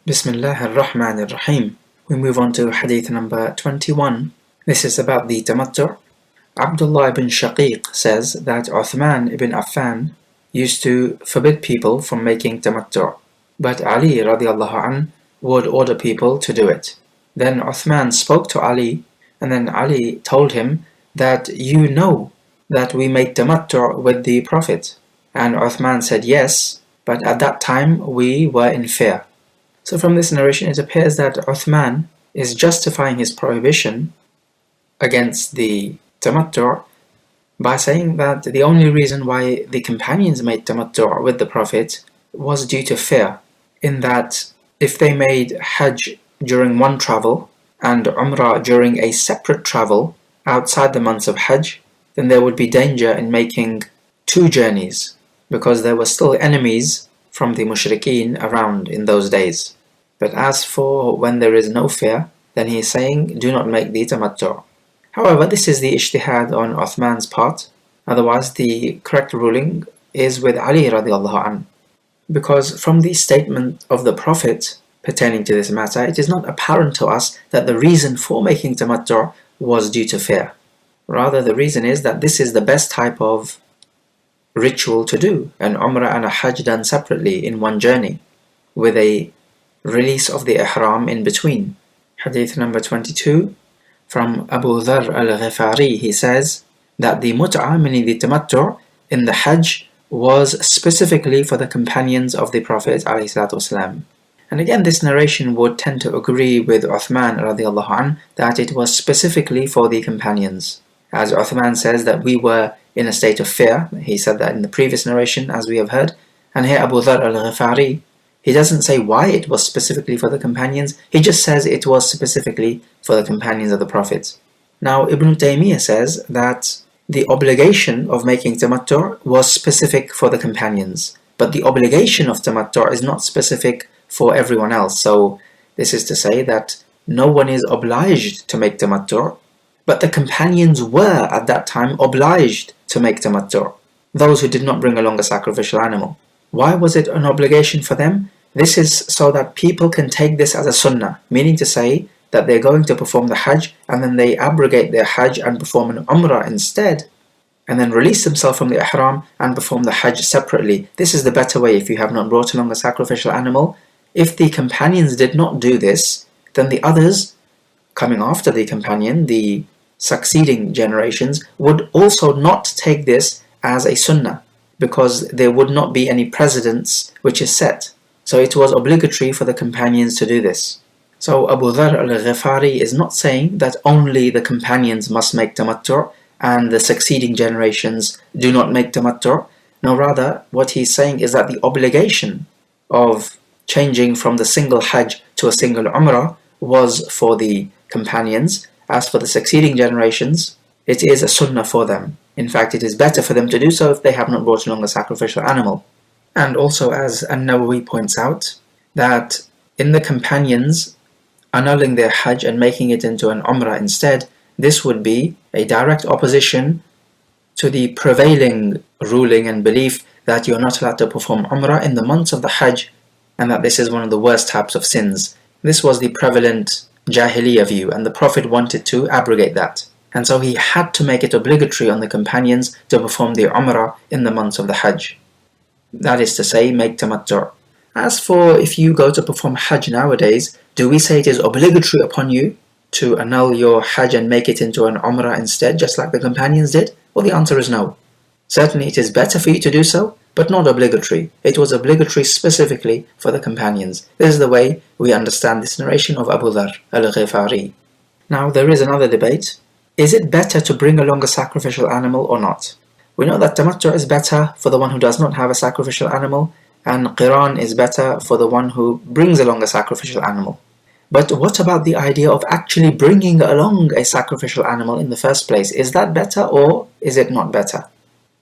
Bismillah ar-Rahman ar-Rahim. We move on to hadith number 21. This is about the tamattu'. Abdullah ibn Shaqiq says that Uthman ibn Affan used to forbid people from making tamattu', but Ali radiallahu anh would order people to do it. Then Uthman spoke to Ali, and then Ali told him that you know that we make tamattu' with the Prophet. And Uthman said yes, but at that time we were in fear. So from this narration it appears that Uthman is justifying his prohibition against the tamattu' by saying that the only reason why the companions made tamattu' with the Prophet was due to fear, in that if they made Hajj during one travel and Umrah during a separate travel outside the months of Hajj, then there would be danger in making two journeys, because there were still enemies from the mushrikeen around in those days. But as for when there is no fear, then he is saying, do not make the tamattu'. However, this is the ijtihad on Uthman's part. Otherwise, the correct ruling is with Ali radiallahu anhu. Because from the statement of the Prophet pertaining to this matter, it is not apparent to us that the reason for making tamattu' was due to fear. Rather, the reason is that this is the best type of ritual to do, an Umrah and a Hajj done separately in one journey, with a release of the ihram in between. Hadith number 22, from Abu Dharr al-Ghifari, he says that the mut'ah, meaning the tamattu' in the Hajj, was specifically for the companions of the Prophet ﷺ. And again, this narration would tend to agree with Uthman radiallahu anh that it was specifically for the companions. As Uthman says that we were in a state of fear, he said that in the previous narration as we have heard, and here Abu Dharr al-Ghifari, he doesn't say why it was specifically for the companions, he just says it was specifically for the companions of the Prophet. Now Ibn Taymiyyah says that the obligation of making tamattu' was specific for the companions, but the obligation of tamattu' is not specific for everyone else. So this is to say that no one is obliged to make tamattu', but the companions were at that time obliged to make tamattu', those who did not bring along a sacrificial animal. Why was it an obligation for them? This is so that people can take this as a sunnah, meaning to say that they're going to perform the Hajj and then they abrogate their Hajj and perform an Umrah instead, and then release themselves from the Ihram and perform the Hajj separately. This is the better way if you have not brought along a sacrificial animal. If the companions did not do this, then the others coming after the companion, the succeeding generations, would also not take this as a sunnah, because there would not be any precedence which is set. So it was obligatory for the companions to do this. So Abu Dharr al-Ghifari is not saying that only the companions must make tamattu' and the succeeding generations do not make tamattu'. No, rather what he's saying is that the obligation of changing from the single Hajj to a single Umrah was for the companions. As for the succeeding generations, it is a sunnah for them. In fact, it is better for them to do so if they have not brought along a sacrificial animal. And also, as An-Nawawi points out, that in the companions annulling their Hajj and making it into an Umrah instead, this would be a direct opposition to the prevailing ruling and belief that you're not allowed to perform Umrah in the months of the Hajj, and that this is one of the worst types of sins. This was the prevalent Jahiliyyah view, and the Prophet wanted to abrogate that. And so he had to make it obligatory on the companions to perform the Umrah in the months of the Hajj. That is to say, make tamattu'. As for if you go to perform Hajj nowadays, do we say it is obligatory upon you to annul your Hajj and make it into an Umrah instead, just like the companions did? Well, the answer is no. Certainly it is better for you to do so, but not obligatory. It was obligatory specifically for the companions. This is the way we understand this narration of Abu Dharr al-Ghifari. Now there is another debate. Is it better to bring along a sacrificial animal or not? We know that tamattu' is better for the one who does not have a sacrificial animal, and qiran is better for the one who brings along a sacrificial animal. But what about the idea of actually bringing along a sacrificial animal in the first place? Is that better or is it not better?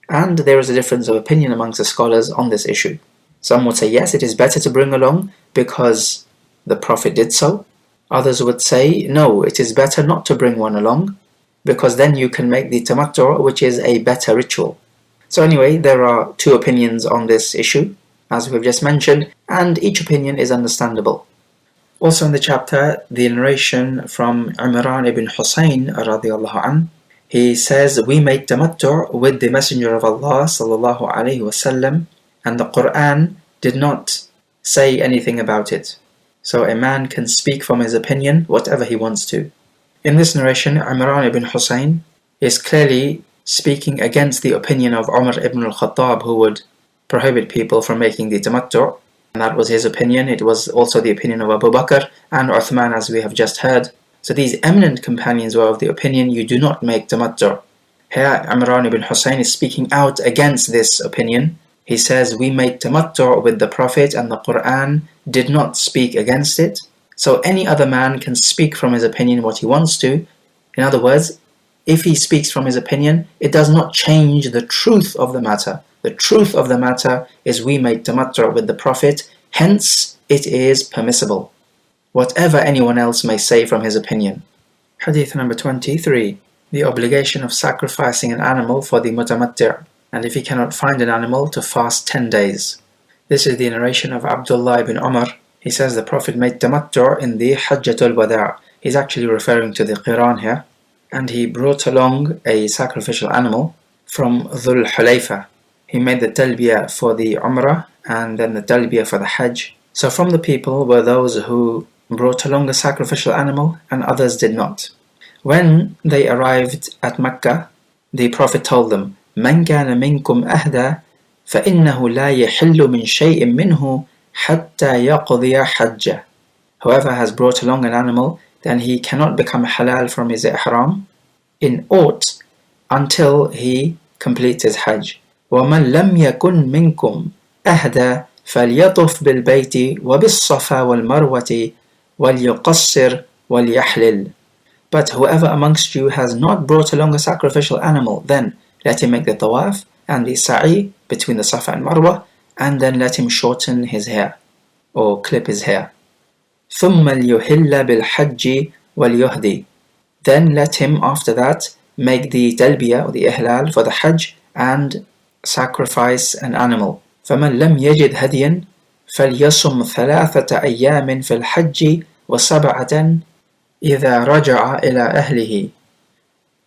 And there is a difference of opinion amongst the scholars on this issue. Some would say yes, it is better to bring along because the Prophet did so. Others would say no, it is better not to bring one along, because then you can make the tamattu', which is a better ritual. So anyway, there are two opinions on this issue, as we've just mentioned, and each opinion is understandable. Also in the chapter, the narration from Imran ibn Husayn radiallahu anh, he says, we made tamattu' with the Messenger of Allah sallallahu alayhi wasallam, and the Quran did not say anything about it. So a man can speak from his opinion whatever he wants to. In this narration, Imran ibn Husayn is clearly speaking against the opinion of Umar ibn al-Khattab, who would prohibit people from making the tamattu'. And that was his opinion. It was also the opinion of Abu Bakr and Uthman, as we have just heard. So these eminent companions were of the opinion you do not make tamattu'. Here Imran ibn Husayn is speaking out against this opinion. He says, we made tamattu' with the Prophet and the Quran did not speak against it. So any other man can speak from his opinion what he wants to. In other words, if he speaks from his opinion, it does not change the truth of the matter. The truth of the matter is we made tamattu' with the Prophet, hence it is permissible, whatever anyone else may say from his opinion. Hadith number 23. The obligation of sacrificing an animal for the mutamatti', and if he cannot find an animal, to fast 10 days. This is the narration of Abdullah ibn Umar. He says the Prophet made tamattu' in the Hajjatul Wada'. He's actually referring to the Qiran here. And he brought along a sacrificial animal from Dhul Hulayfa. He made the talbiyah for the Umrah and then the talbiyah for the Hajj. So from the people were those who brought along a sacrificial animal and others did not. When they arrived at Mecca, the Prophet told them, مَنْ كَانَ مِنْكُمْ أَهْدَى فَإِنَّهُ لَا يَحِلُّ مِنْ شَيْءٍ مِّنْهُ حَتَّى يَقْضِيَ حَجَّهُ. Whoever has brought along an animal, then he cannot become halal from his ihram in aught until he completes his Hajj. وَمَنْ لَمْ يَكُنْ مِنْكُمْ أَهْدَى فَلْيَطُفْ بِالْبَيْتِ وَبِالصَّفَا وَالْمَرْوَةِ وَلْيُقَصِّرْ وَلْيَحْلِلْ. But whoever amongst you has not brought along a sacrificial animal, then let him make the tawaf and the sa'i between the Safa and Marwa, and then let him shorten his hair or clip his hair. ثُمَّ لْيُحِلَّ بِالْحَجِّ وَلْيُهْدِي. Then let him after that make the talbiyah or the ihlal for the Hajj and sacrifice an animal. فَمَنْ لَمْ يَجِدْ هَدْيًا فَلْيَصُمْ ثَلَاثَةَ أَيَّامٍ فِي الْحَجِّ وَسَبْعَةً إِذَا رَجَعَ إِلَى أَهْلِهِ.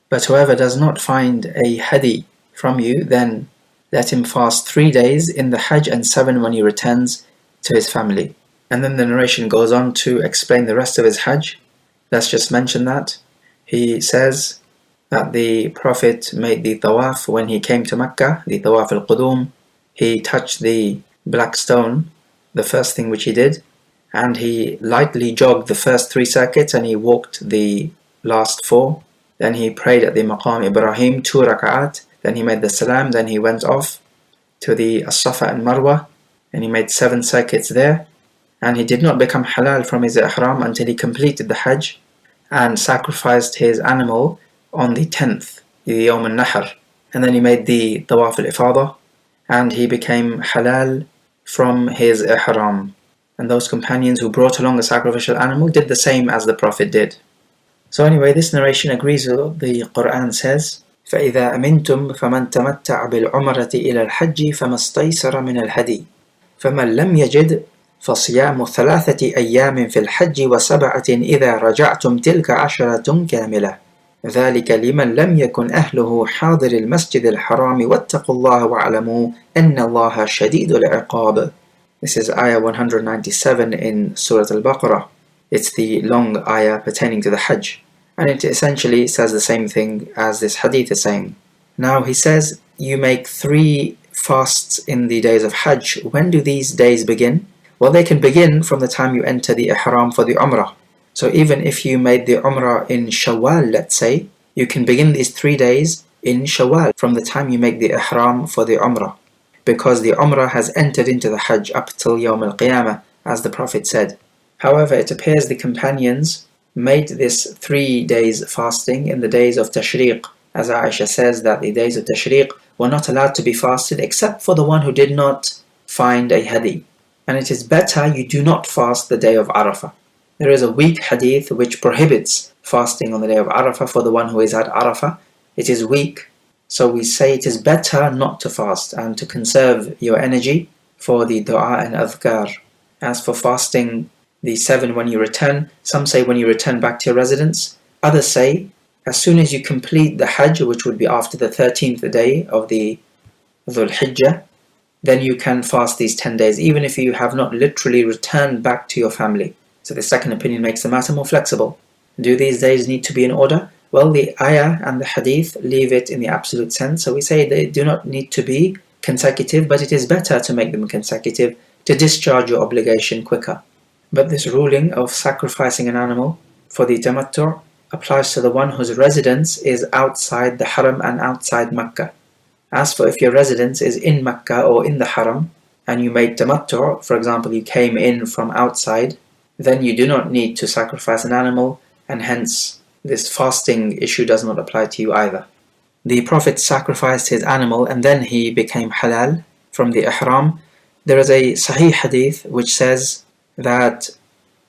But whoever does not find a hadi from you, then let him fast 3 days in the Hajj and 7 when he returns to his family. And then the narration goes on to explain the rest of his Hajj. Let's just mention that. He says that the Prophet made the tawaf when he came to Mecca, the tawaf al-Qudum. He touched the black stone, the first thing which he did, and he lightly jogged the first 3 circuits and he walked the last 4. Then he prayed at the Maqam Ibrahim 2 rak'at, then he made the salam, then he went off to the As-Safa and Marwa and he made 7 circuits there. And he did not become halal from his ihram until he completed the Hajj and sacrificed his animal on the 10th, the Yawm al-Nahr. And then he made the Tawaf al-Ifadah and he became halal from his ihram. And those companions who brought along a sacrificial animal did the same as the Prophet did. So anyway, this narration agrees with what the Quran says. فَإِذَا أَمِنْتُمْ فَمَنْ تَمَتَّعَ بِالْعُمْرَةِ إِلَى الْحَجِّ فَمَا اسْتَيْسَرَ مِنَ الْهَدِيِّ فَمَنْ لَمْ يَجِدْ فَصِيَامُ 3 أيام في الحج و7 إذا رجعتم تلك 10 كاملة ذلك لمن لم يكن أهله حاضر المسجد الحرام واتقوا الله واعلموا أن الله شديد العقاب. This is ayah 197 in Surah Al-Baqarah. It's the long ayah pertaining to the Hajj, and it essentially says the same thing as this hadith is saying. Now he says you make 3 fasts in the days of Hajj. When do these days begin? Well, they can begin from the time you enter the ihram for the Umrah. So even if you made the Umrah in Shawwal, let's say, you can begin these 3 days in Shawwal from the time you make the ihram for the Umrah, because the Umrah has entered into the Hajj up till Yawm al-Qiyamah, as the Prophet said. However, it appears the companions made this 3 days fasting in the days of Tashriq, as Aisha says that the days of Tashriq were not allowed to be fasted except for the one who did not find a hadi. And it is better you do not fast the day of Arafah. There is a weak hadith which prohibits fasting on the day of Arafah for the one who is at Arafah. It is weak, so we say it is better not to fast and to conserve your energy for the dua and adhkar. As for fasting the 7 when you return. Some say when you return back to your residence. Others say as soon as you complete the Hajj, which would be after the 13th day of the Dhul Hijjah, then you can fast these 10 days, even if you have not literally returned back to your family. So the second opinion makes the matter more flexible. Do these days need to be in order? Well, the ayah and the hadith leave it in the absolute sense. So we say they do not need to be consecutive, but it is better to make them consecutive to discharge your obligation quicker. But this ruling of sacrificing an animal for the tamattu' applies to the one whose residence is outside the haram and outside Makkah. As for if your residence is in Makkah or in the haram, and you made tamattu', for example, you came in from outside, then you do not need to sacrifice an animal, and hence this fasting issue does not apply to you either. The Prophet sacrificed his animal and then he became halal from the ihram. There is a sahih hadith which says that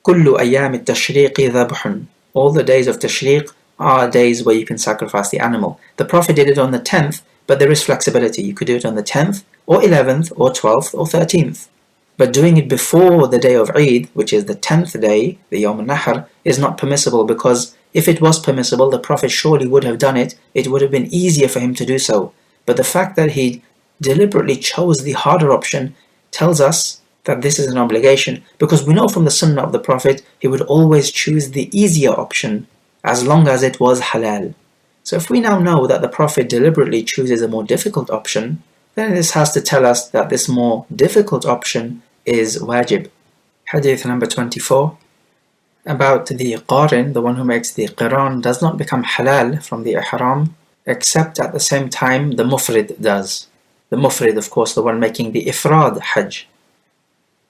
كل أيام التشريق ذبح. All the days of tashriq are days where you can sacrifice the animal. The Prophet did it on the 10th, but there is flexibility. You could do it on the 10th or 11th or 12th or 13th. But doing it before the day of Eid, which is the 10th day, the Yawm al-Nahr, is not permissible, because if it was permissible, the Prophet surely would have done it. It would have been easier for him to do so. But the fact that he deliberately chose the harder option tells us that this is an obligation, because we know from the sunnah of the Prophet, he would always choose the easier option as long as it was halal. So if we now know that the Prophet deliberately chooses a more difficult option, then this has to tell us that this more difficult option is wajib. Hadith number 24. About the qarin, the one who makes the qiran, does not become halal from the ihram, except at the same time the mufrid does. The mufrid, of course, the one making the ifrad hajj.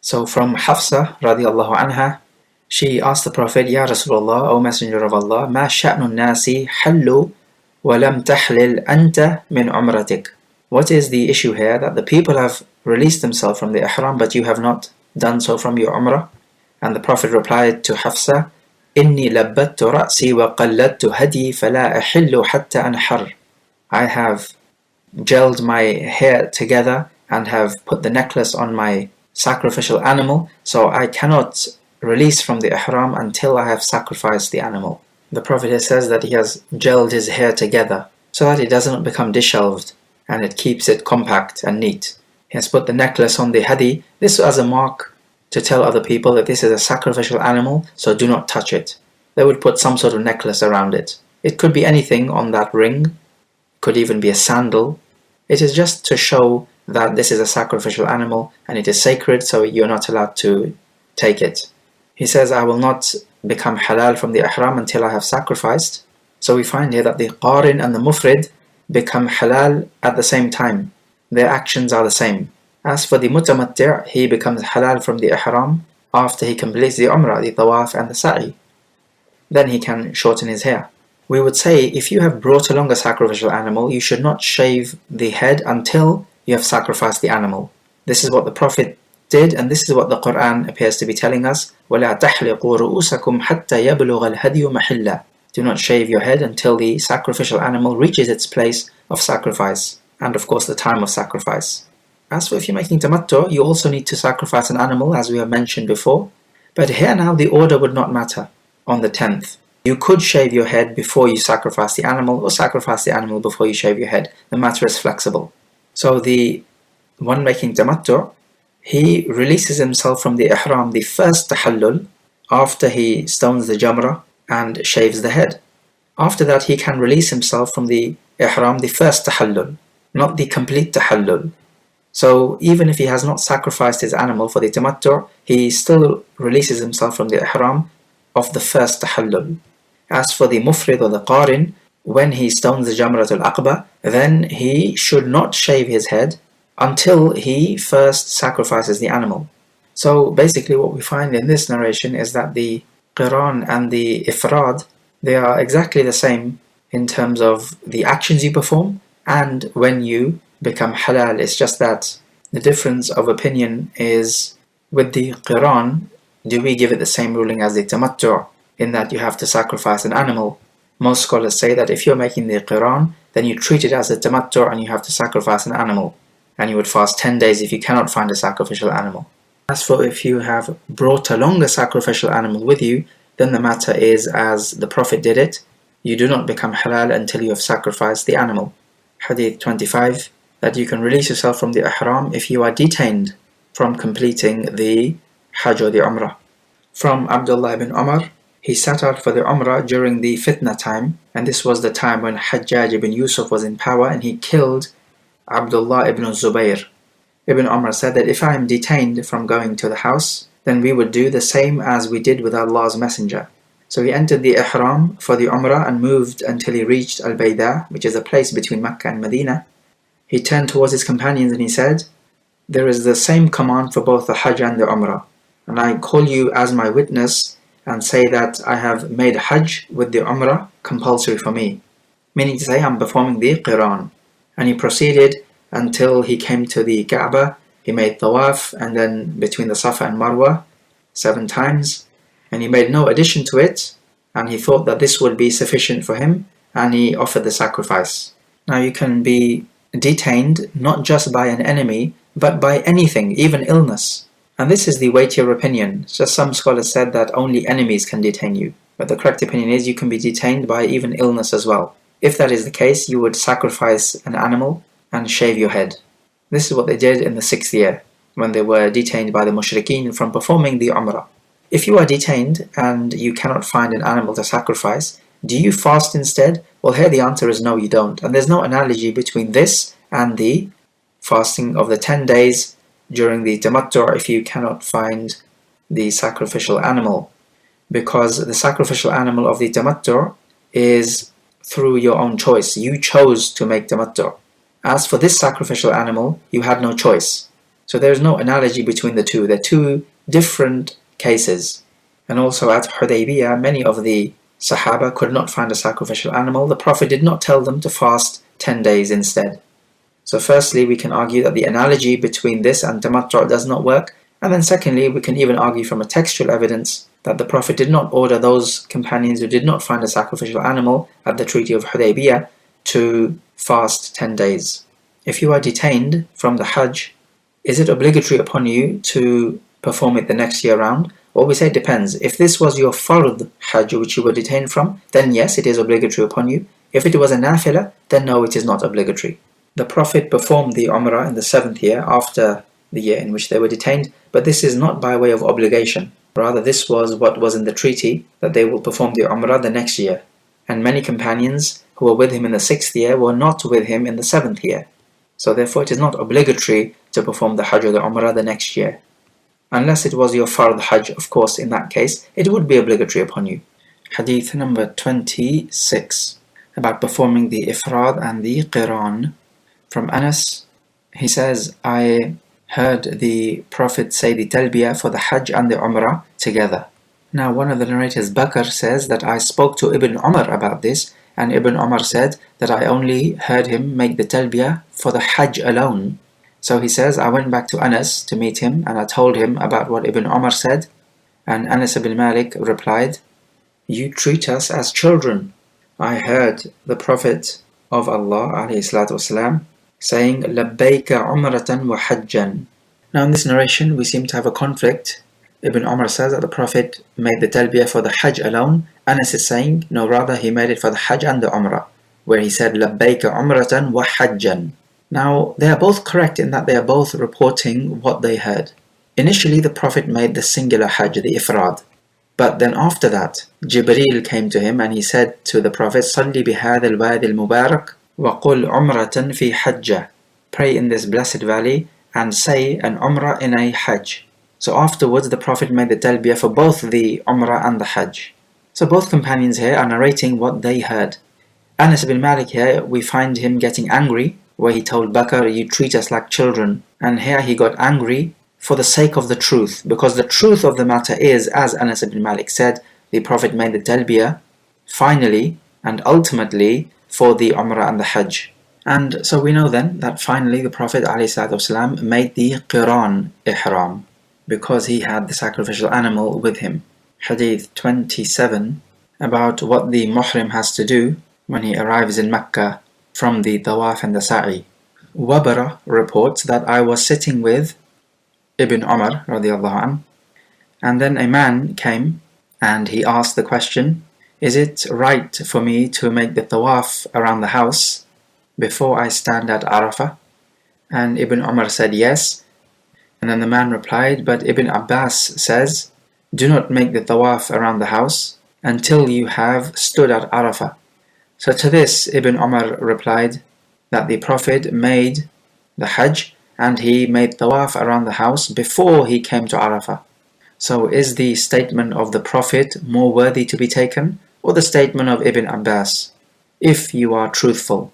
So from Hafsa radiallahu anha, she asked the Prophet, Ya Rasulullah, O Messenger of Allah, Ma sha'nu nasi hallu wa lam tahlil anta min umratik. What is the issue here that the people have released themselves from the ihram, but you have not done so from your umrah? And the Prophet replied to Hafsa, Inni labbattu ra'si wa qalladtu hadi fala ahillu hatta anhar. I have gelled my hair together and have put the necklace on my sacrificial animal, so I cannot release from the ihram until I have sacrificed the animal. The Prophet says that he has gelled his hair together so that it does not become disheveled and it keeps it compact and neat. He has put the necklace on the hadi, this as a mark to tell other people that this is a sacrificial animal, so do not touch it. They would put some sort of necklace around it. It could be anything on that ring, could even be a sandal. It is just to show that this is a sacrificial animal and it is sacred, so you're not allowed to take it. He says, I will not become halal from the ihram until I have sacrificed. So we find here that the qarin and the mufrid become halal at the same time. Their actions are the same. As for the mutamatti', he becomes halal from the ihram after he completes the umrah, the tawaf and the sa'i. Then he can shorten his hair. We would say if you have brought along a sacrificial animal, you should not shave the head until you have sacrificed the animal. This is what the Prophet did, and this is what the Quran appears to be telling us. وَلَا تَحْلِقُوا رُؤُوسَكُمْ حَتَّى يَبْلُغَ الْهَدْيُ مَحِلَّهُ. Do not shave your head until the sacrificial animal reaches its place of sacrifice, and of course the time of sacrifice. As for if you're making tamattu', you also need to sacrifice an animal, as we have mentioned before. But here now the order would not matter on the 10th. You could shave your head before you sacrifice the animal, or sacrifice the animal before you shave your head. The matter is flexible. So the one making tamattu', he releases himself from the ihram, the first tahallul, after he stones the jamrah and shaves the head. After that he can release himself from the ihram, the first tahallul, not the complete tahallul. So even if he has not sacrificed his animal for the tamattu', he still releases himself from the ihram of the first tahallul. As for the mufrid or the qarin, when he stones the jamratul aqba, then he should not shave his head until he first sacrifices the animal. So basically what we find in this narration is that the qiran and the ifrad, they are exactly the same in terms of the actions you perform and when you become halal. It's just that the difference of opinion is with the qiran, do we give it the same ruling as the tamattu', in that you have to sacrifice an animal? Most scholars say that if you're making the qiran, then you treat it as a tamattu' and you have to sacrifice an animal, and you would fast 10 days if you cannot find a sacrificial animal. As for if you have brought along a sacrificial animal with you, then the matter is as the Prophet did it. You do not become halal until you have sacrificed the animal. Hadith 25, that you can release yourself from the ihram if you are detained from completing the Hajj or the Umrah. From Abdullah ibn Umar, he set out for the Umrah during the fitna time, and this was the time when Hajjaj ibn Yusuf was in power and he killed Abdullah ibn Zubayr. Ibn Umar said that if I am detained from going to the house, then we would do the same as we did with Allah's Messenger. So he entered the ihram for the Umrah and moved until he reached Al-Bayda, which is a place between Mecca and Medina. He turned towards his companions and he said, "There is the same command for both the Hajj and the Umrah, and I call you as my witness and say that I have made Hajj with the Umrah compulsory for me," meaning to say I'm performing the Qiran. And he proceeded until he came to the Kaaba. He made Tawaf and then between the Safa and Marwa 7 times, and he made no addition to it, and he thought that this would be sufficient for him, and he offered the sacrifice. Now you can be detained not just by an enemy, but by anything, even illness. And this is the weightier opinion. So some scholars said that only enemies can detain you, but the correct opinion is you can be detained by even illness as well. If that is the case, you would sacrifice an animal and shave your head. This is what they did in the 6th year, when they were detained by the mushrikeen from performing the Umrah. If you are detained and you cannot find an animal to sacrifice, do you fast instead? Well, here the answer is no, you don't. And there's no analogy between this and the fasting of the 10 days during the Tamattu' if you cannot find the sacrificial animal. Because the sacrificial animal of the Tamattu' is through your own choice. You chose to make Tamattu'. As for this sacrificial animal, you had no choice. So there is no analogy between the two. They're two different cases. And also at Hudaybiyah, many of the Sahaba could not find a sacrificial animal. The Prophet did not tell them to fast 10 days instead. So firstly, we can argue that the analogy between this and Tamattu' does not work. And then secondly, we can even argue from a textual evidence that the Prophet did not order those companions who did not find a sacrificial animal at the Treaty of Hudaybiyah to fast 10 days. If you are detained from the Hajj, is it obligatory upon you to perform it the next year round? Well, we say it depends. If this was your fard Hajj which you were detained from, then yes, it is obligatory upon you. If it was a nafilah, then no, it is not obligatory. The Prophet performed the Umrah in the 7th year after the year in which they were detained, but this is not by way of obligation. Rather, this was what was in the treaty, that they will perform the Umrah the next year. And many companions who were with him in the 6th year were not with him in the 7th year. So therefore it is not obligatory to perform the Hajj or the Umrah the next year. Unless it was your fard Hajj, of course, in that case, it would be obligatory upon you. Hadith number 26, about performing the Ifrad and the Qiran. From Anas, he says, I heard the Prophet say the Talbiyah for the Hajj and the Umrah together. Now one of the narrators, Bakr, says that I spoke to Ibn Umar about this, and Ibn Umar said that I only heard him make the Talbiyah for the Hajj alone. So he says, I went back to Anas to meet him, and I told him about what Ibn Umar said, and Anas ibn Malik replied, you treat us as children. I heard the Prophet of Allah ﷺ saying, Labbayka umratan wa hajjan. Now in this narration we seem to have a conflict. Ibn Umar says that the Prophet made the Talbiyah for the Hajj alone. Anas is saying, no, rather he made it for the Hajj and the Umrah, where he said, Labbayka umratan wa hajjan. Now, they are both correct in that they are both reporting what they heard. Initially, the Prophet made the singular Hajj, the Ifrad. But then after that, Jibreel came to him and he said to the Prophet, Salli bihadha al-wadi al-mubarak wa qul umratan fi hajja. Pray in this blessed valley and say an Umrah in a Hajj. So afterwards, the Prophet made the Talbiyah for both the Umrah and the Hajj. So both companions here are narrating what they heard. Anas ibn Malik here, we find him getting angry, where he told Bakr, you treat us like children. And here he got angry for the sake of the truth, because the truth of the matter is, as Anas ibn Malik said, the Prophet made the Talbiyah finally and ultimately for the Umrah and the Hajj. And so we know then that finally the Prophet ﷺ made the Qiran Ihram, because he had the sacrificial animal with him. Hadith 27, about what the Muhrim has to do when he arrives in Mecca from the Tawaf and the Sa'i. Wabara reports that I was sitting with Ibn Umar radiallahu anh. And then a man came and he asked the question, is it right for me to make the tawaf around the house before I stand at Arafah? And Ibn Umar said yes. And then the man replied, but Ibn Abbas says, do not make the tawaf around the house until you have stood at Arafah. So to this Ibn Umar replied that the Prophet made the Hajj and he made tawaf around the house before he came to Arafah. So is the statement of the Prophet more worthy to be taken, or the statement of Ibn Abbas, if you are truthful?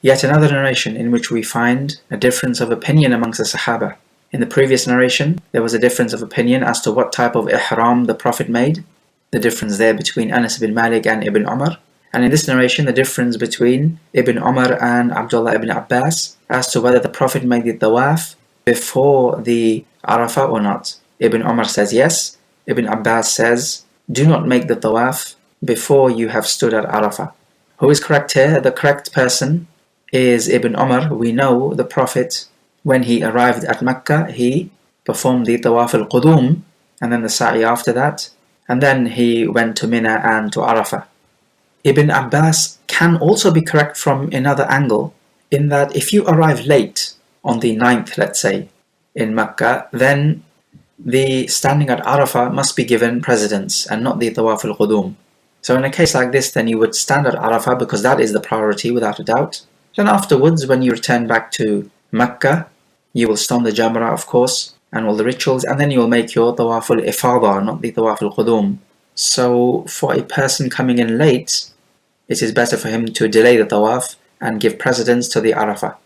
Yet another narration in which we find a difference of opinion amongst the Sahaba. In the previous narration, there was a difference of opinion as to what type of ihram the Prophet made, the difference there between Anas ibn Malik and Ibn Umar. And in this narration, the difference between Ibn Umar and Abdullah ibn Abbas as to whether the Prophet made the tawaf before the Arafah or not. Ibn Umar says yes. Ibn Abbas says, do not make the tawaf before you have stood at Arafah. Who is correct here? The correct person is Ibn Umar. We know the Prophet, when he arrived at Mecca, he performed the tawaf al-qudum and then the sa'i after that, and then he went to Mina and to Arafah. Ibn Abbas can also be correct from another angle, in that if you arrive late on the 9th, let's say, in Mecca, then the standing at Arafah must be given precedence and not the tawaf al-qudum. So in a case like this, then you would stand at Arafah because that is the priority without a doubt. Then afterwards, when you return back to Mecca, you will stone the Jamrah, of course, and all the rituals, and then you will make your tawaf al-ifada, not the tawaf al-qudum. So for a person coming in late, it is better for him to delay the tawaf and give precedence to the Arafah.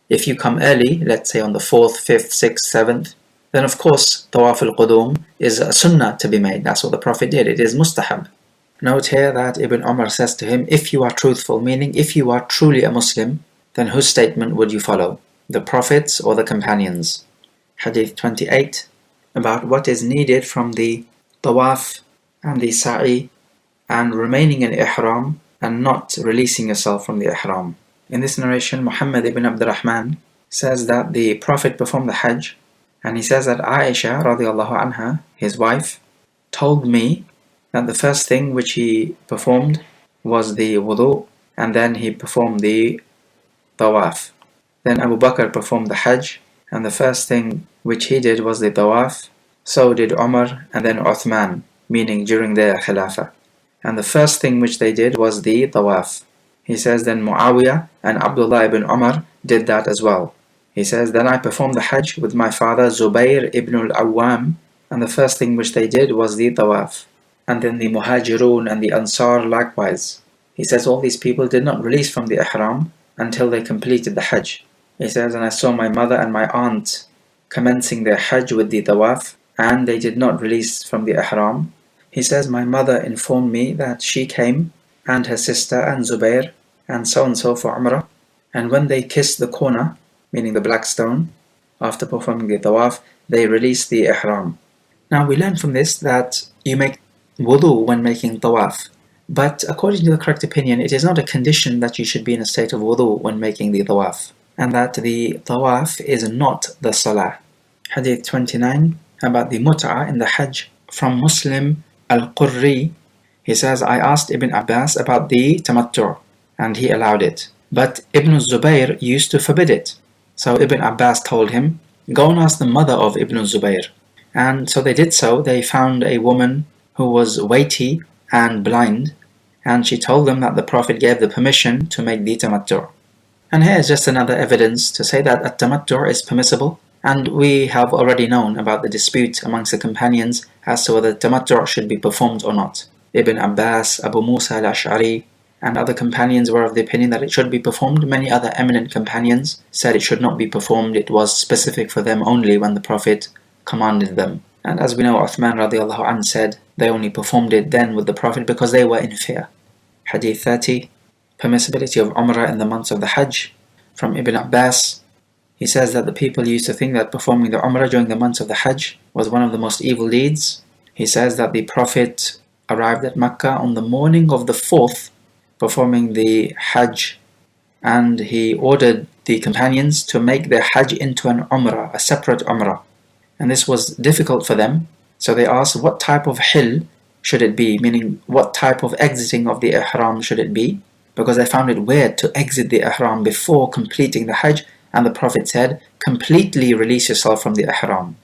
If you come early, let's say on the 4th, 5th, 6th, 7th, then of course tawaf al-qudum is a sunnah to be made. That's what the Prophet did. It is mustahab. Note here that Ibn Umar says to him, if you are truthful, meaning if you are truly a Muslim, then whose statement would you follow? The Prophet's or the companions? Hadith 28, about what is needed from the tawaf and the sa'i and remaining in ihram and not releasing yourself from the ihram. In this narration, Muhammad ibn Abdurrahman says that the Prophet performed the Hajj, and he says that Aisha radiallahu anha, his wife, told me that the first thing which he performed was the wudu, and then he performed the tawaf. Then Abu Bakr performed the Hajj, and the first thing which he did was the tawaf. So did Umar, and then Uthman, meaning during their Khilafah. And the first thing which they did was the tawaf. He says then Muawiyah and Abdullah ibn Umar did that as well. He says, then I performed the Hajj with my father Zubayr ibn al-Awwam, and the first thing which they did was the tawaf. And then the Muhajirun and the Ansar likewise. He says all these people did not release from the ihram until they completed the Hajj. He says, and I saw my mother and my aunt commencing their Hajj with the tawaf, and they did not release from the ihram. He says, my mother informed me that she came, and her sister and Zubair, and so for Umrah, and when they kissed the corner, meaning the black stone, after performing the tawaf, they released the ihram. Now we learn from this that you make wudu when making tawaf, but according to the correct opinion, it is not a condition that you should be in a state of wudu when making the tawaf, and that the tawaf is not the salah. Hadith 29, about the mut'ah in the Hajj, from Muslim al-Qurri. He says, I asked Ibn Abbas about the tamattu', and he allowed it, but Ibn Zubayr used to forbid it. So Ibn Abbas told him, go and ask the mother of Ibn Zubayr. And so they did so. They found a woman who was weighty and blind, and she told them that the Prophet gave the permission to make the tamattu'. And here is just another evidence to say that at-tamattu' is permissible, and we have already known about the dispute amongst the companions as to whether tamattu' should be performed or not. Ibn Abbas, Abu Musa al-Ash'ari, and other companions were of the opinion that it should be performed. Many other eminent companions said it should not be performed. It was specific for them only when the Prophet commanded them. And as we know, Uthman radiallahu anh said they only performed it then with the Prophet because they were in fear. Hadith 30, permissibility of Umrah in the months of the Hajj. From Ibn Abbas, he says that the people used to think that performing the Umrah during the months of the Hajj was one of the most evil deeds. He says that the Prophet arrived at Mecca on the morning of the 4th, performing the Hajj, and he ordered the companions to make their Hajj into an Umrah, a separate Umrah. And this was difficult for them, so they asked what type of hill should it be, meaning what type of exiting of the Ihram should it be, because they found it weird to exit the Ihram before completing the Hajj, and the Prophet said, completely release yourself from the Ihram,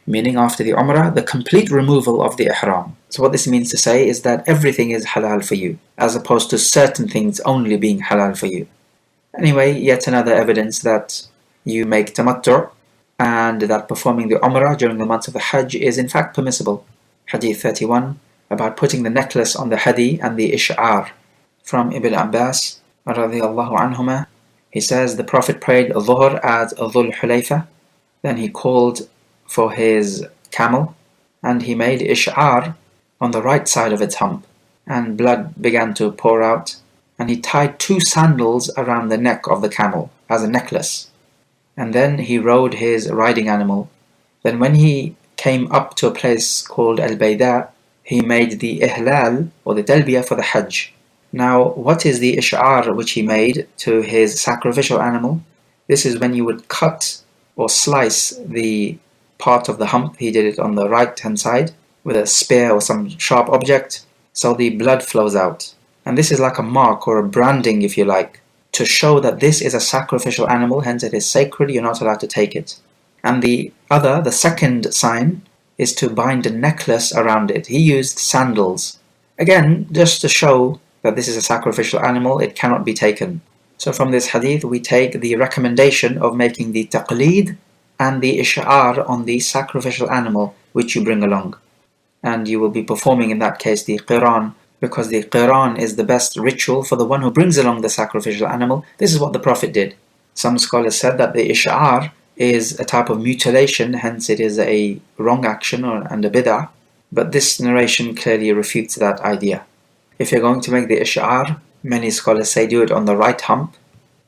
meaning after the Umrah, the complete removal of the Ihram. So what this means to say is that everything is halal for you, as opposed to certain things only being halal for you. Anyway, yet another evidence that you make tamattu' and that performing the Umrah during the months of the Hajj is in fact permissible. Hadith 31, about putting the necklace on the hadi and the ish'ar. From Ibn Abbas radiyallahu anhuma, he says the Prophet prayed Dhuhr at Dhul Hulayfa, then he called for his camel and he made ish'ar on the right side of its hump, and blood began to pour out, and he tied 2 sandals around the neck of the camel as a necklace, and then he rode his riding animal. Then when he came up to a place called Al-Bayda, he made the ihlal or the talbiyah for the Hajj. Now, what is the ish'ar which he made to his sacrificial animal? This is when you would cut or slice the part of the hump. He did it on the right hand side with a spear or some sharp object, so the blood flows out. And this is like a mark or a branding, if you like, to show that this is a sacrificial animal, hence it is sacred, you're not allowed to take it. And the second sign, is to bind a necklace around it. He used sandals. Again, just to show that this is a sacrificial animal, it cannot be taken. So from this hadith we take the recommendation of making the taqleed and the ish'ar on the sacrificial animal which you bring along. And you will be performing in that case the qiran, because the qiran is the best ritual for the one who brings along the sacrificial animal. This is what the Prophet did. Some scholars said that the ish'ar is a type of mutilation, hence it is a wrong action and a bid'ah, but this narration clearly refutes that idea. If you're going to make the ish'ar, many scholars say do it on the right hump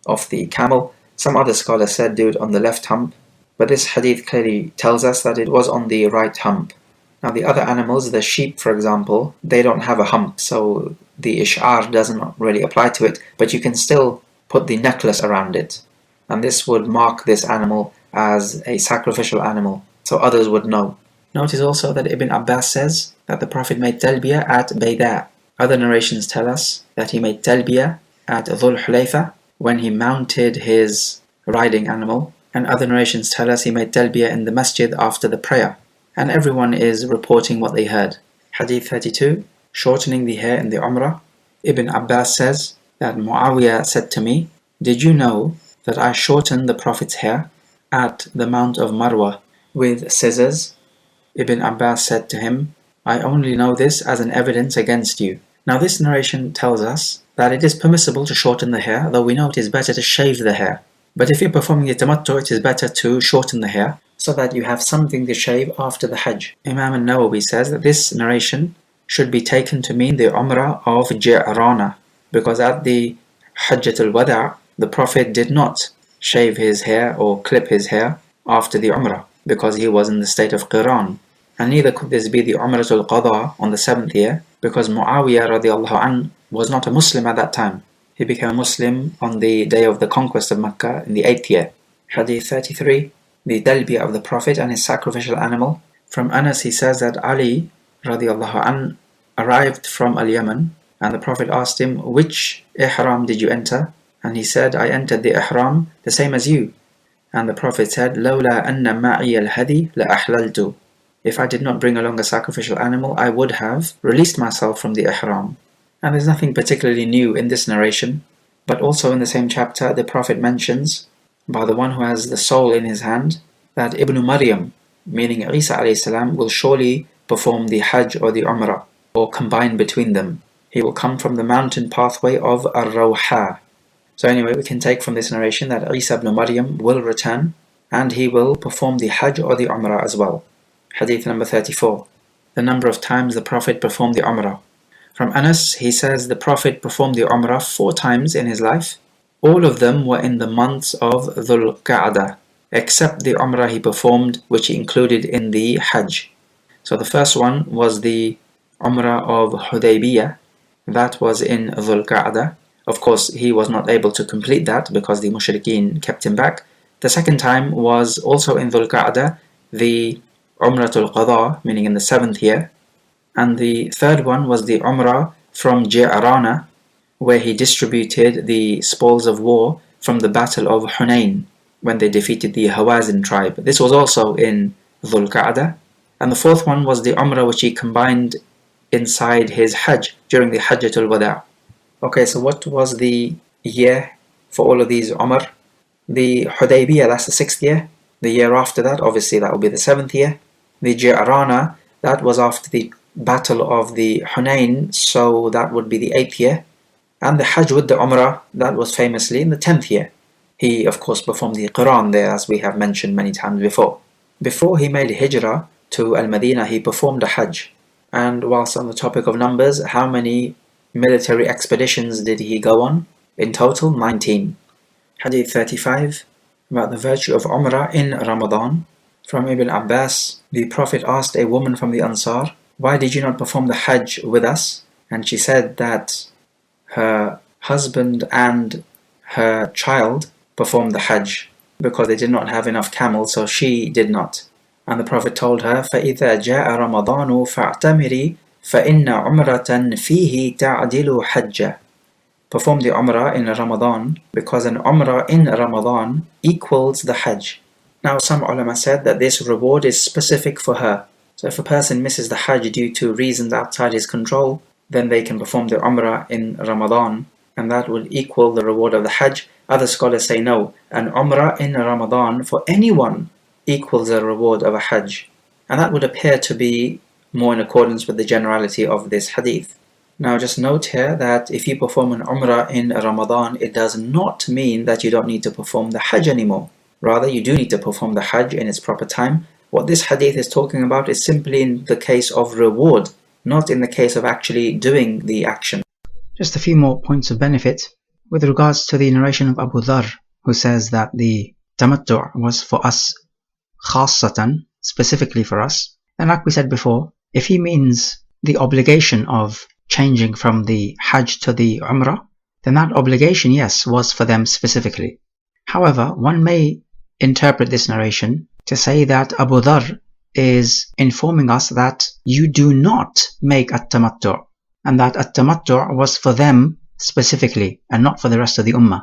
of the camel. Some other scholars said do it on the left hump, but this hadith clearly tells us that it was on the right hump. Now the other animals, the sheep for example, they don't have a hump, so the ish'ar doesn't really apply to it, but you can still put the necklace around it. And this would mark this animal as a sacrificial animal, so others would know. Notice also that Ibn Abbas says that the Prophet made talbiyah at Bayda. Other narrations tell us that he made talbiyah at Dhul Hulayfa when he mounted his riding animal, and other narrations tell us he made talbiyah in the masjid after the prayer. And everyone is reporting what they heard. Hadith 32, shortening the hair in the Umrah. Ibn Abbas says that Muawiyah said to me, "Did you know that I shortened the Prophet's hair at the Mount of Marwa with scissors?" Ibn Abbas said to him, "I only know this as an evidence against you." Now this narration tells us that it is permissible to shorten the hair, though we know it is better to shave the hair. But if you're performing the tamattu, it is better to shorten the hair, so that you have something to shave after the Hajj. Imam al-Nawawi says that this narration should be taken to mean the Umrah of Ji'rana, because at the Hajjat al-Wada' the Prophet did not shave his hair or clip his hair after the Umrah, because he was in the state of Qiran. And neither could this be the Umratul Qadha on the 7th year, because Muawiyah radiallahu anhu was not a Muslim at that time. He became a Muslim on the day of the conquest of Mecca in the 8th year. Hadith 33, the talbiyah of the Prophet and his sacrificial animal. From Anas he says that Ali radiallahu anhu arrived from Al-Yaman, and the Prophet asked him, "Which ihram did you enter?" And he said, "I entered the ihram the same as you." And the Prophet said, "Lawla anna ma'i al-hadi la ahlaltu." If I did not bring along a sacrificial animal, I would have released myself from the ihram. And there's nothing particularly new in this narration, but also in the same chapter the Prophet mentions, by the one who has the soul in his hand, that Ibn Maryam, meaning Isa alayhi salam, will surely perform the Hajj or the Umrah, or combine between them. He will come from the mountain pathway of Ar-Rawha. So anyway, we can take from this narration that Isa ibn Maryam will return, and he will perform the Hajj or the Umrah as well. Hadith number 34, the number of times the Prophet performed the Umrah. From Anas, he says the Prophet performed the Umrah 4 times in his life. All of them were in the months of Dhul Qa'dah, except the Umrah he performed, which he included in the Hajj. So the first one was the Umrah of Hudaybiyah, that was in Dhul Qa'dah, Of course, he was not able to complete that because the mushrikeen kept him back. The second time was also in Dhul Qa'dah, the Umratul Qadha, meaning in the 7th year. And the third one was the Umrah from Ji'rana, where he distributed the spoils of war from the Battle of Hunayn, when they defeated the Hawazin tribe. This was also in Dhul Qa'dah. And the fourth one was the Umrah which he combined inside his Hajj during the Hajjatul Wada'. Okay, so what was the year for all of these Umar? The Hudaybiyah, that's the 6th year. The year after that, obviously that will be the 7th year. The Ji'rana, that was after the Battle of the Hunayn, so that would be the 8th year. And the Hajj with the Umrah, that was famously in the 10th year. He, of course, performed the Quran there, as we have mentioned many times before. Before he made Hijrah to Al-Madinah, he performed a Hajj. And whilst on the topic of numbers, how many military expeditions did he go on? In total, 19. Hadith 35, about the virtue of Umrah in Ramadan. From Ibn Abbas, the Prophet asked a woman from the Ansar, "Why did you not perform the Hajj with us?" And she said that her husband and her child performed the Hajj because they did not have enough camels, so she did not. And the Prophet told her, فَإِذَا جَاءَ رَمَضَانُ فَاعْتَمِرِي فَإِنَّ عُمْرَةً فِيهِ تَعْدِلُ حَجَّةً. Perform the Umrah in Ramadan, because an Umrah in Ramadan equals the Hajj. Now some ulama said that this reward is specific for her. So if a person misses the Hajj due to reasons outside his control, then they can perform the Umrah in Ramadan, and that will equal the reward of the Hajj. Other scholars say no, an Umrah in Ramadan for anyone equals the reward of a Hajj. And that would appear to be more in accordance with the generality of this hadith. Now just note here that if you perform an Umrah in Ramadan, it does not mean that you don't need to perform the Hajj anymore. Rather, you do need to perform the Hajj in its proper time. What this hadith is talking about is simply in the case of reward, not in the case of actually doing the action. Just a few more points of benefit with regards to the narration of Abu Dharr, who says that the tamattu' was for us khassatan, specifically for us. And like we said before, if he means the obligation of changing from the Hajj to the Umrah, then that obligation, yes, was for them specifically. However, one may interpret this narration to say that Abu Dharr is informing us that you do not make at-tamattu', and that at-tamattu' was for them specifically and not for the rest of the ummah.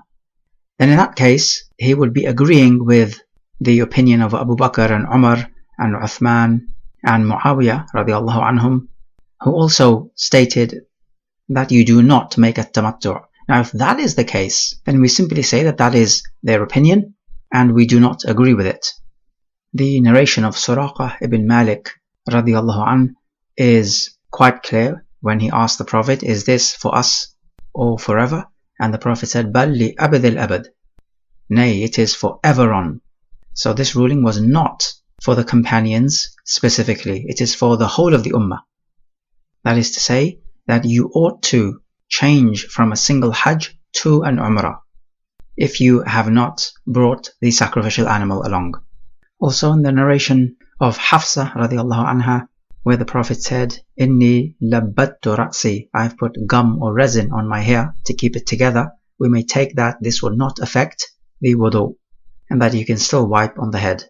Then in that case, he would be agreeing with the opinion of Abu Bakr and Umar and Uthman and Muawiyah radiallahu anhum, who also stated that you do not make at-tamattu'. Now if that is the case, then we simply say that that is their opinion and we do not agree with it. The narration of Suraqah ibn Malik radiallahu an is quite clear when he asked the Prophet, "Is this for us or forever?" And the Prophet said, "Bal li abadil abad." Nay, it is forever on. So this ruling was not for the companions specifically, it is for the whole of the ummah. That is to say that you ought to change from a single Hajj to an Umrah if you have not brought the sacrificial animal along. Also in the narration of Hafsa radiallahu anha, where the Prophet said, "Inni labbattu ra'si," I have put gum or resin on my hair to keep it together, we may take that this will not affect the wudu, and that you can still wipe on the head.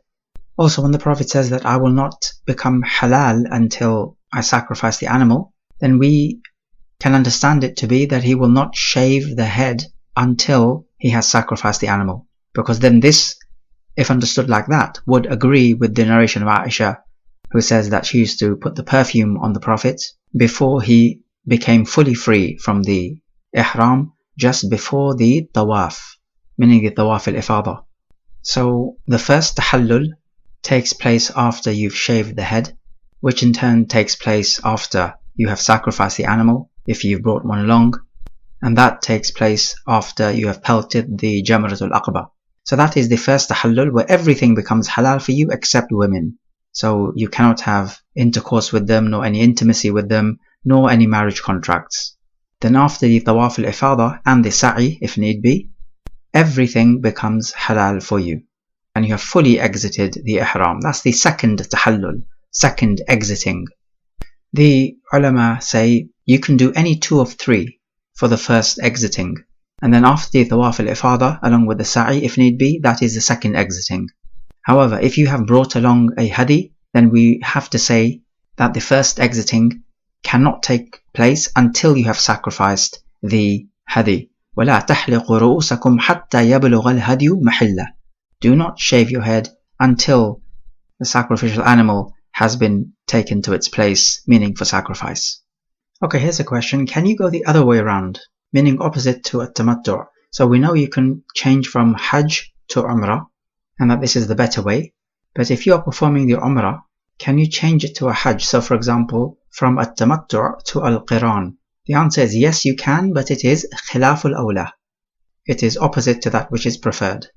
Also when the Prophet says that I will not become halal until I sacrifice the animal, then we can understand it to be that he will not shave the head until he has sacrificed the animal, because then this, if understood like that, would agree with the narration of Aisha, who says that she used to put the perfume on the Prophet before he became fully free from the ihram, just before the tawaf, meaning the tawaf al-ifada. So the first tahallul takes place after you've shaved the head, which in turn takes place after you have sacrificed the animal, if you've brought one along, and that takes place after you have pelted the Jamratul Aqaba. So that is the first tahallul, where everything becomes halal for you except women. So you cannot have intercourse with them, nor any intimacy with them, nor any marriage contracts. Then after the tawaf al-ifada and the sa'i, if need be, everything becomes halal for you, and you have fully exited the ihram. That's the second tahallul, second exiting. The ulama say you can do any two of three for the first exiting. And then after the Tawaf al-Ifada, along with the Sa'i, if need be, that is the second exiting. However, if you have brought along a Hadi, then we have to say that the first exiting cannot take place until you have sacrificed the Hadi. وَلَا تَحْلِقُوا رُؤُوسَكُمْ حَتَّى يَبْلُغَ الْهَدْيُ مَحِلَّهُ. Do not shave your head until the sacrificial animal has been taken to its place, meaning for sacrifice. Okay, here's a question. Can you go the other way around, meaning opposite to at-tamattu'? So we know you can change from Hajj to Umrah, and that this is the better way. But if you are performing the Umrah, can you change it to a Hajj? So for example, from at-tamattu' to al-qiran. The answer is yes, you can, but it is khilaful awla. It is opposite to that which is preferred.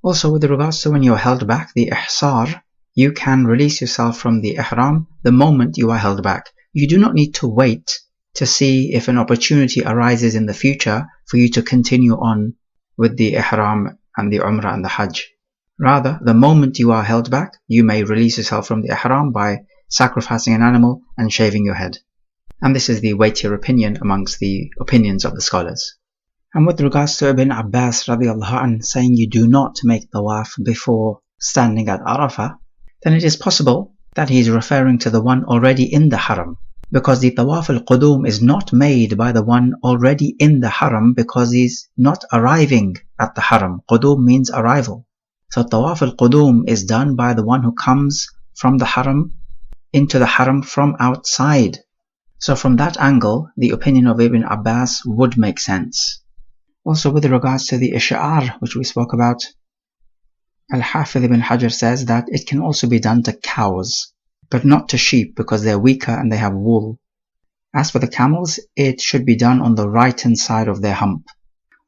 Also, with regards to when you are held back, the ihsar, you can release yourself from the ihram the moment you are held back. You do not need to wait to see if an opportunity arises in the future for you to continue on with the ihram and the umrah and the hajj. Rather, the moment you are held back, you may release yourself from the ihram by sacrificing an animal and shaving your head. And this is the weightier opinion amongst the opinions of the scholars. And with regards to Ibn Abbas radiallahu anh saying you do not make tawaf before standing at Arafah, then it is possible that he is referring to the one already in the haram, because the tawaf al-qudum is not made by the one already in the haram because he's not arriving at the haram. Qudum means arrival. So tawaf al-qudum is done by the one who comes from the haram into the haram from outside. So from that angle, the opinion of Ibn Abbas would make sense. Also with regards to the ish'ar, which we spoke about, Al-Hafidh ibn Hajar says that it can also be done to cows, but not to sheep because they're weaker and they have wool. As for the camels, it should be done on the right-hand side of their hump.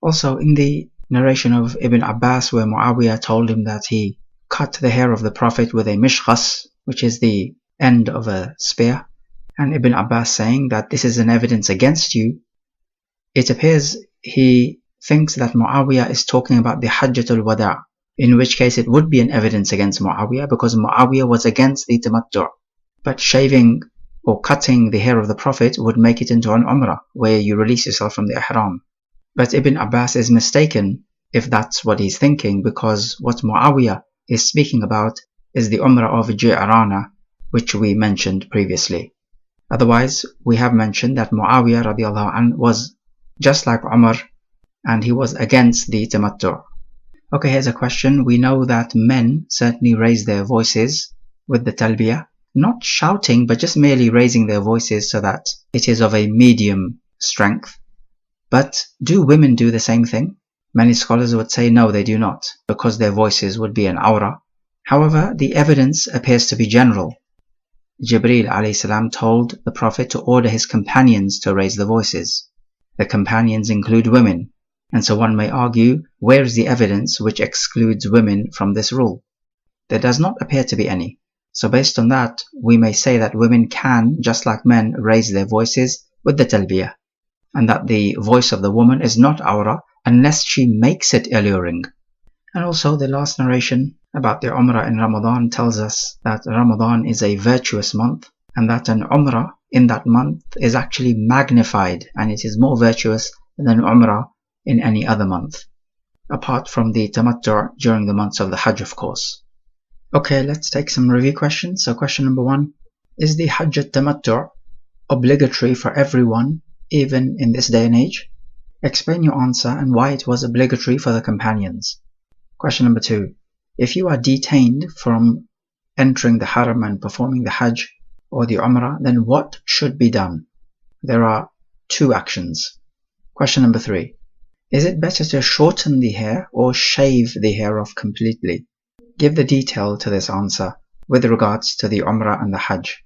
Also in the narration of Ibn Abbas where Muawiyah told him that he cut the hair of the Prophet with a mishghas, which is the end of a spear, and Ibn Abbas saying that this is an evidence against you, it appears he thinks that Muawiyah is talking about the Hajjatul Wada', in which case it would be an evidence against Muawiyah because Muawiyah was against the tamattu'. But shaving or cutting the hair of the Prophet would make it into an umrah where you release yourself from the ihram. But Ibn Abbas is mistaken if that's what he's thinking, because what Muawiyah is speaking about is the umrah of Ji'rana, which we mentioned previously. Otherwise, we have mentioned that Muawiyah radiallahu anh was just like Umar, and he was against the tamattu'. Okay, here's a question. We know that men certainly raise their voices with the talbiyah, not shouting, but just merely raising their voices so that it is of a medium strength. But do women do the same thing? Many scholars would say no, they do not, because their voices would be an awrah. However, the evidence appears to be general. Jibreel alayhi salam told the Prophet to order his companions to raise the voices. The companions include women, and so one may argue, where is the evidence which excludes women from this rule? There does not appear to be any. So based on that, we may say that women can, just like men, raise their voices with the talbiyah, and that the voice of the woman is not awrah unless she makes it alluring. And also the last narration about the Umrah in Ramadan tells us that Ramadan is a virtuous month, and that an Umrah in that month is actually magnified, and it is more virtuous than an Umrah in any other month, apart from the tamattu' during the months of the Hajj, of course. Okay, let's take some review questions. So question number 1, is the Hajj at-tamattu' obligatory for everyone, even in this day and age? Explain your answer and why it was obligatory for the companions. Question number 2, if you are detained from entering the Haram and performing the Hajj or the Umrah, then what should be done? There are 2 actions. Question number 3, is it better to shorten the hair or shave the hair off completely? Give the detail to this answer with regards to the Umrah and the Hajj.